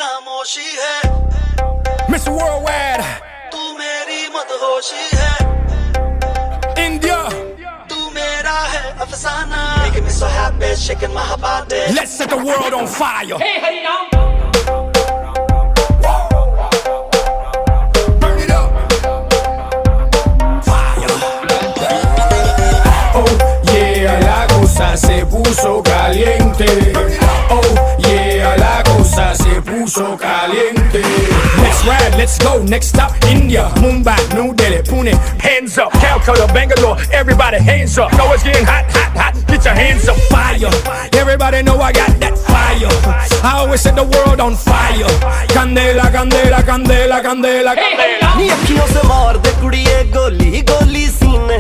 खामोशी है Mr. Worldwide, तू मेरी मदहोशी है India. तू मेरा है अफसाना Making me so happy shaking my body Let's set the world on fire. Hey, hey, now. Burn it up. Fire. Oh yeah, la cosa se puso caliente. Oh yeah, la cosa se puso caliente. Let's ride, let's go. Next stop, India, Mumbai, New Delhi, Pune. Hands up, Calcutta, Bangalore. Everybody, hands up. Know it's getting hot, hot, hot. Get your hands up, fire. Everybody know I got that fire. I always set the world on fire. Candela, candela, candela, candela, candela. नी अखियों से मार दे कुड़िए गोली गोली सीने